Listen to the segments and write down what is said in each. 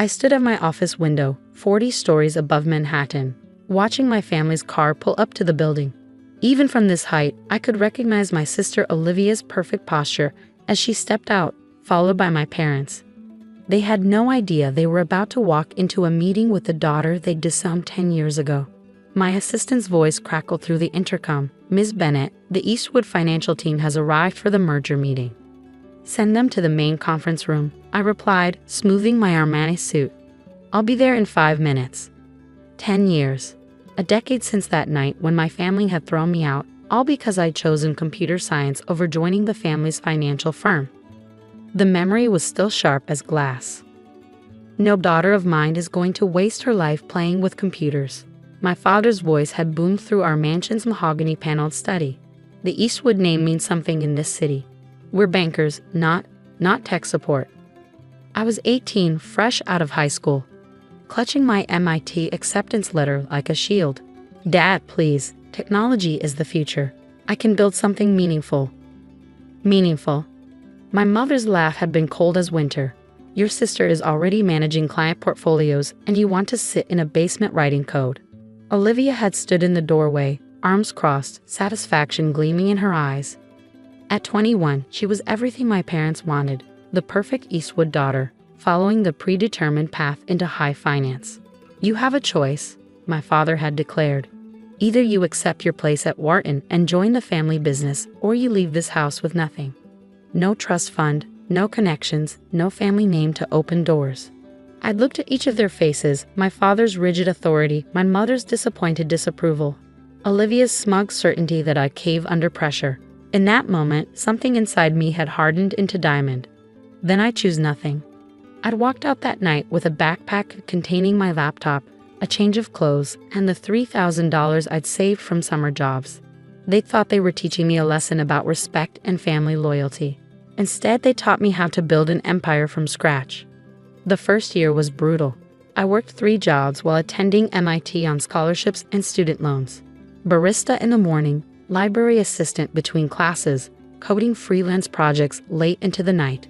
I stood at my office window, 40 stories above Manhattan, watching my family's car pull up to the building. Even from this height, I could recognize my sister Olivia's perfect posture as she stepped out, followed by my parents. They had no idea they were about to walk into a meeting with the daughter they'd disowned 10 years ago. My assistant's voice crackled through the intercom. "Ms. Bennett, the Eastwood financial team has arrived for the merger meeting. Send them to the main conference room," I replied, smoothing my Armani suit. "I'll be there in 5 minutes." 10 years. A decade since that night when my family had thrown me out, all because I'd chosen computer science over joining the family's financial firm. The memory was still sharp as glass. No daughter of mine is going to waste her life playing with computers. My father's voice had boomed through our mansion's mahogany-paneled study. The Eastwood name means something in this city. We're bankers, not tech support. I was 18, fresh out of high school, clutching my MIT acceptance letter like a shield. "Dad, please, technology is the future. I can build something meaningful." Meaningful. My mother's laugh had been cold as winter. "Your sister is already managing client portfolios, and you want to sit in a basement writing code." Olivia had stood in the doorway, arms crossed, satisfaction gleaming in her eyes. At 21, she was everything my parents wanted, the perfect Eastwood daughter, following the predetermined path into high finance. "You have a choice," my father had declared. "Either you accept your place at Wharton and join the family business, or you leave this house with nothing. No trust fund, no connections, no family name to open doors." I looked at each of their faces, my father's rigid authority, my mother's disappointed disapproval, Olivia's smug certainty that I'd cave under pressure. In that moment, something inside me had hardened into diamond. Then I choose nothing. I'd walked out that night with a backpack containing my laptop, a change of clothes, and the $3,000 I'd saved from summer jobs. They thought they were teaching me a lesson about respect and family loyalty. Instead, they taught me how to build an empire from scratch. The first year was brutal. I worked 3 jobs while attending MIT on scholarships and student loans. Barista in the morning, library assistant between classes, coding freelance projects late into the night.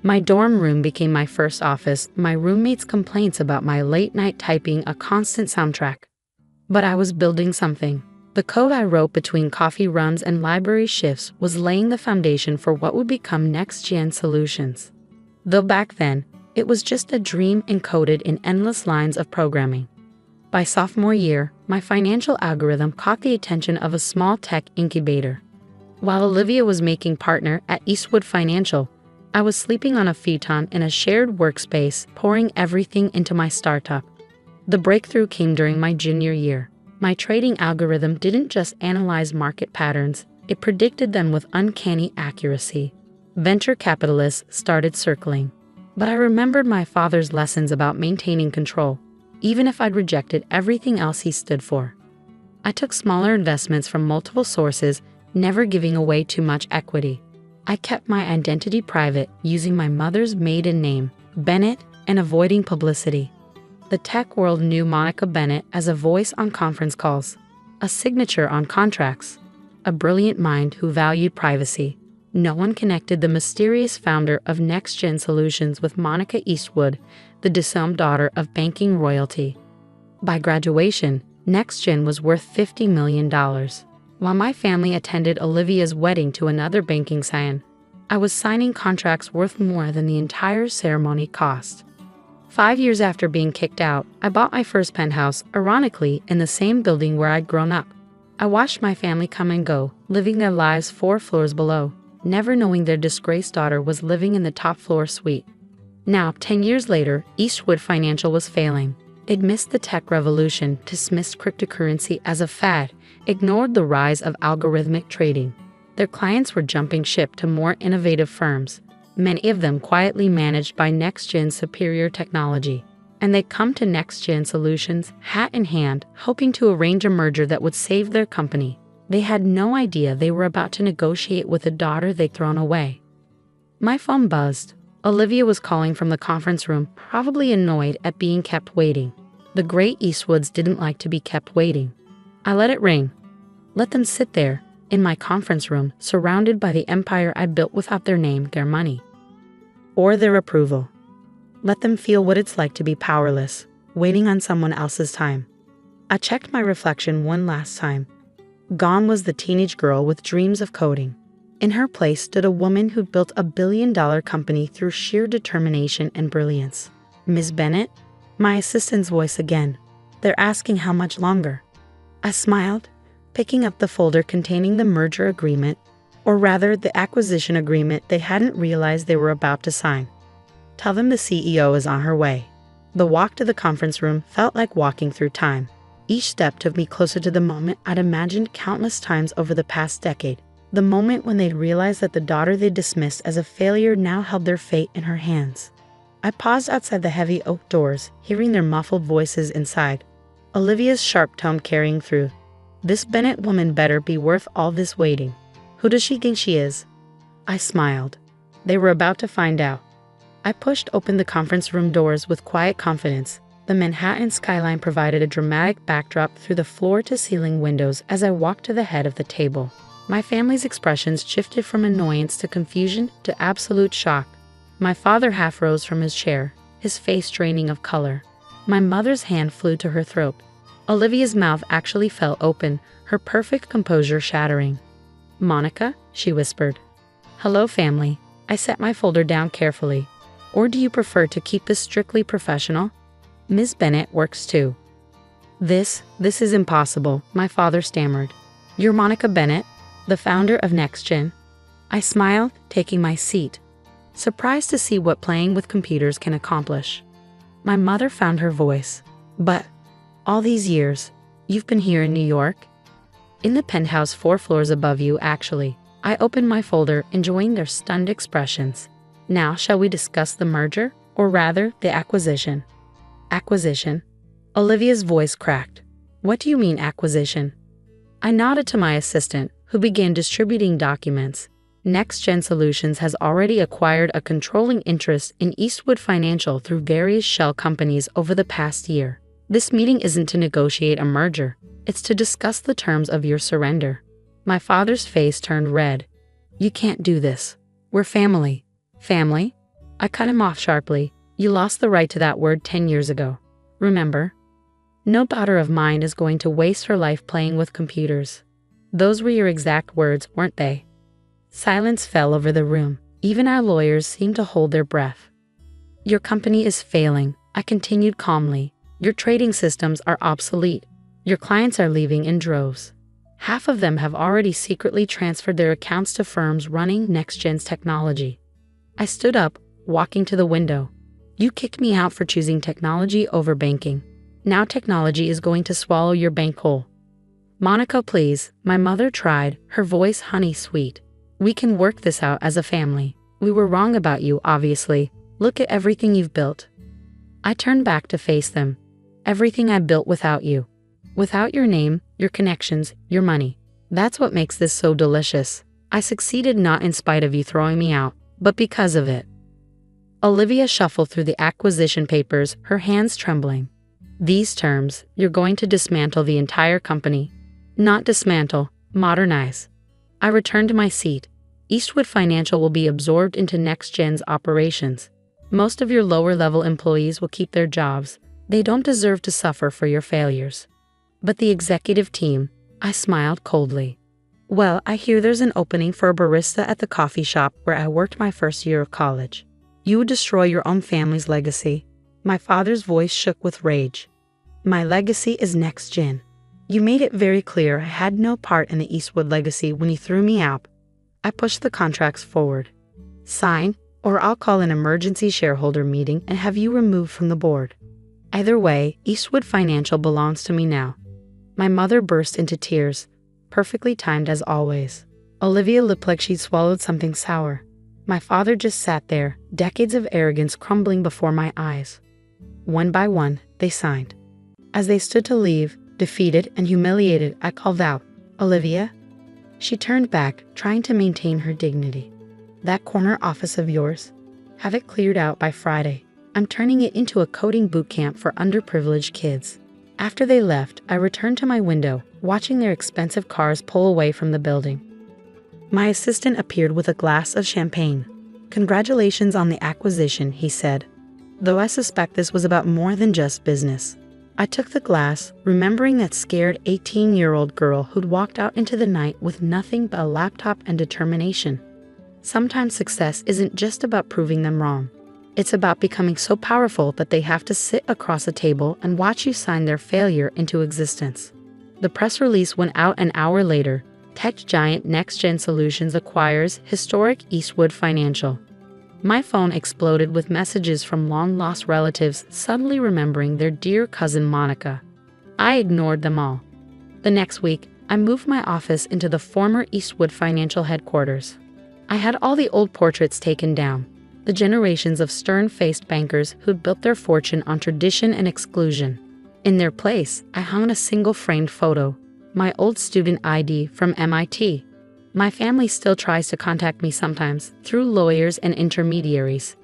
My dorm room became my first office, my roommates' complaints about my late-night typing a constant soundtrack. But I was building something. The code I wrote between coffee runs and library shifts was laying the foundation for what would become next-gen solutions. Though back then, it was just a dream encoded in endless lines of programming. By sophomore year, my financial algorithm caught the attention of a small tech incubator. While Olivia was making partner at Eastwood Financial, I was sleeping on a futon in a shared workspace, pouring everything into my startup. The breakthrough came during my junior year. My trading algorithm didn't just analyze market patterns, it predicted them with uncanny accuracy. Venture capitalists started circling. But I remembered my father's lessons about maintaining control, even if I'd rejected everything else he stood for. I took smaller investments from multiple sources, never giving away too much equity. I kept my identity private, using my mother's maiden name, Bennett, and avoiding publicity. The tech world knew Monica Bennett as a voice on conference calls, a signature on contracts, a brilliant mind who valued privacy. No one connected the mysterious founder of Next Gen Solutions with Monica Eastwood, the disowned daughter of banking royalty. By graduation, Next Gen was worth $50 million. While my family attended Olivia's wedding to another banking scion, I was signing contracts worth more than the entire ceremony cost. 5 years after being kicked out, I bought my first penthouse, ironically, in the same building where I'd grown up. I watched my family come and go, living their lives 4 floors below, never knowing their disgraced daughter was living in the top floor suite. Now, 10 years later, Eastwood Financial was failing. It missed the tech revolution, dismissed cryptocurrency as a fad, ignored the rise of algorithmic trading. Their clients were jumping ship to more innovative firms, many of them quietly managed by next-gen superior technology. And they'd come to next-gen solutions, hat in hand, hoping to arrange a merger that would save their company. They had no idea they were about to negotiate with a daughter they'd thrown away. My phone buzzed. Olivia was calling from the conference room, probably annoyed at being kept waiting. The great Eastwoods didn't like to be kept waiting. I let it ring. Let them sit there, in my conference room, surrounded by the empire I'd built without their name, their money, or their approval. Let them feel what it's like to be powerless, waiting on someone else's time. I checked my reflection one last time. Gone was the teenage girl with dreams of coding. In her place stood a woman who'd built a billion-dollar company through sheer determination and brilliance. Ms. Bennett? My assistant's voice again. They're asking how much longer. I smiled, picking up the folder containing the merger agreement, or rather the acquisition agreement they hadn't realized they were about to sign. Tell them the CEO is on her way. The walk to the conference room felt like walking through time. Each step took me closer to the moment I'd imagined countless times over the past decade. The moment when they'd realized that the daughter they dismissed as a failure now held their fate in her hands. I paused outside the heavy oak doors, hearing their muffled voices inside. Olivia's sharp tone carrying through. This Bennett woman better be worth all this waiting. Who does she think she is? I smiled. They were about to find out. I pushed open the conference room doors with quiet confidence. The Manhattan skyline provided a dramatic backdrop through the floor-to-ceiling windows as I walked to the head of the table. My family's expressions shifted from annoyance to confusion to absolute shock. My father half rose from his chair, his face draining of color. My mother's hand flew to her throat. Olivia's mouth actually fell open, her perfect composure shattering. "Monica?" she whispered. "Hello, family." I set my folder down carefully. "Or do you prefer to keep this strictly professional? Ms. Bennett works too." This is impossible," my father stammered. "You're Monica Bennett, the founder of NextGen?" I smiled, taking my seat, surprised to see what playing with computers can accomplish. My mother found her voice. "But all these years, you've been here in New York?" "In the penthouse 4 floors above you, actually." I opened my folder, enjoying their stunned expressions. "Now, shall we discuss the merger, or rather, the acquisition?" "Acquisition?" Olivia's voice cracked. "What do you mean, acquisition?" I nodded to my assistant, who began distributing documents. NextGen Solutions has already acquired a controlling interest in Eastwood Financial through various shell companies over the past year. This meeting isn't to negotiate a merger, it's to discuss the terms of your surrender. My father's face turned red. "You can't do this. We're family." "Family?" I cut him off sharply. "You lost the right to that word 10 years ago. Remember? No daughter of mine is going to waste her life playing with computers." Those were your exact words, weren't they? Silence fell over the room. Even our lawyers seemed to hold their breath. "Your company is failing," I continued calmly. "Your trading systems are obsolete. Your clients are leaving in droves. Half of them have already secretly transferred their accounts to firms running NextGen's technology." I stood up, walking to the window. "You kicked me out for choosing technology over banking. Now technology is going to swallow your bank whole." "Monica, please," my mother tried, her voice honey-sweet. "We can work this out as a family. We were wrong about you, obviously. Look at everything you've built." I turned back to face them. "Everything I built without you. Without your name, your connections, your money. That's what makes this so delicious. I succeeded not in spite of you throwing me out, but because of it." Olivia shuffled through the acquisition papers, her hands trembling. "These terms, you're going to dismantle the entire company." "Not dismantle, modernize." I returned to my seat. "Eastwood Financial will be absorbed into NextGen's operations. Most of your lower-level employees will keep their jobs. They don't deserve to suffer for your failures." "But the executive team," I smiled coldly. "Well, I hear there's an opening for a barista at the coffee shop where I worked my first year of college. You would destroy your own family's legacy." My father's voice shook with rage. "My legacy is NextGen. You made it very clear I had no part in the Eastwood legacy when you threw me out." I pushed the contracts forward. "Sign, or I'll call an emergency shareholder meeting and have you removed from the board. Either way, Eastwood Financial belongs to me now." My mother burst into tears, perfectly timed as always. Olivia looked like she'd swallowed something sour. My father just sat there, decades of arrogance crumbling before my eyes. One by one, they signed. As they stood to leave, defeated and humiliated, I called out, "Olivia?" She turned back, trying to maintain her dignity. "That corner office of yours? Have it cleared out by Friday. I'm turning it into a coding boot camp for underprivileged kids." After they left, I returned to my window, watching their expensive cars pull away from the building. My assistant appeared with a glass of champagne. "Congratulations on the acquisition," he said. though I suspect this was about more than just business. I took the glass, remembering that scared 18-year-old girl who'd walked out into the night with nothing but a laptop and determination. Sometimes success isn't just about proving them wrong. It's about becoming so powerful that they have to sit across a table and watch you sign their failure into existence. The press release went out an hour later. Tech giant NextGen Solutions acquires historic Eastwood Financial. My phone exploded with messages from long-lost relatives suddenly remembering their dear cousin Monica. I ignored them all. The next week, I moved my office into the former Eastwood Financial headquarters. I had all the old portraits taken down, the generations of stern-faced bankers who'd built their fortune on tradition and exclusion. In their place, I hung a single framed photo, my old student ID from MIT. My family still tries to contact me sometimes, through lawyers and intermediaries.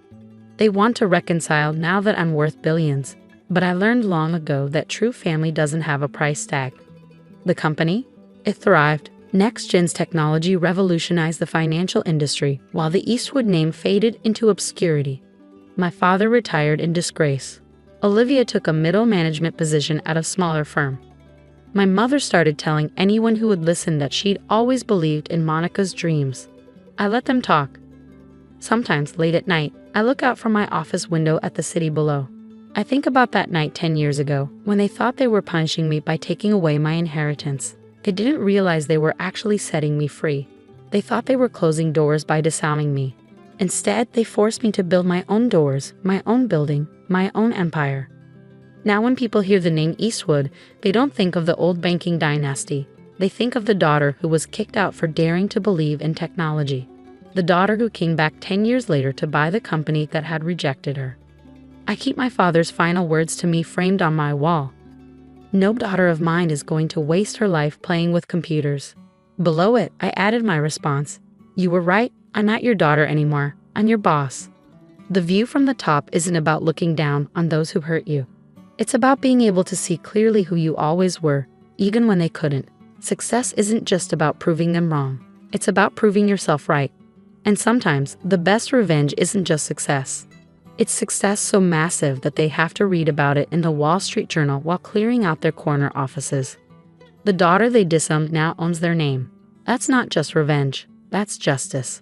They want to reconcile now that I'm worth billions, but I learned long ago that true family doesn't have a price tag. The company? It thrived. NextGen's technology revolutionized the financial industry, while the Eastwood name faded into obscurity. My father retired in disgrace. Olivia took a middle management position at a smaller firm. My mother started telling anyone who would listen that she'd always believed in Monica's dreams. I let them talk. Sometimes, late at night, I look out from my office window at the city below. I think about that night 10 years ago, when they thought they were punishing me by taking away my inheritance. They didn't realize they were actually setting me free. They thought they were closing doors by disowning me. Instead, they forced me to build my own doors, my own building, my own empire. Now when people hear the name Eastwood, they don't think of the old banking dynasty. They think of the daughter who was kicked out for daring to believe in technology. The daughter who came back 10 years later to buy the company that had rejected her. I keep my father's final words to me framed on my wall. No daughter of mine is going to waste her life playing with computers. Below it, I added my response. You were right, I'm not your daughter anymore, I'm your boss. The view from the top isn't about looking down on those who hurt you. It's about being able to see clearly who you always were, even when they couldn't. Success isn't just about proving them wrong. It's about proving yourself right. And sometimes, the best revenge isn't just success. It's success so massive that they have to read about it in the Wall Street Journal while clearing out their corner offices. The daughter they disowned now owns their name. That's not just revenge, that's justice.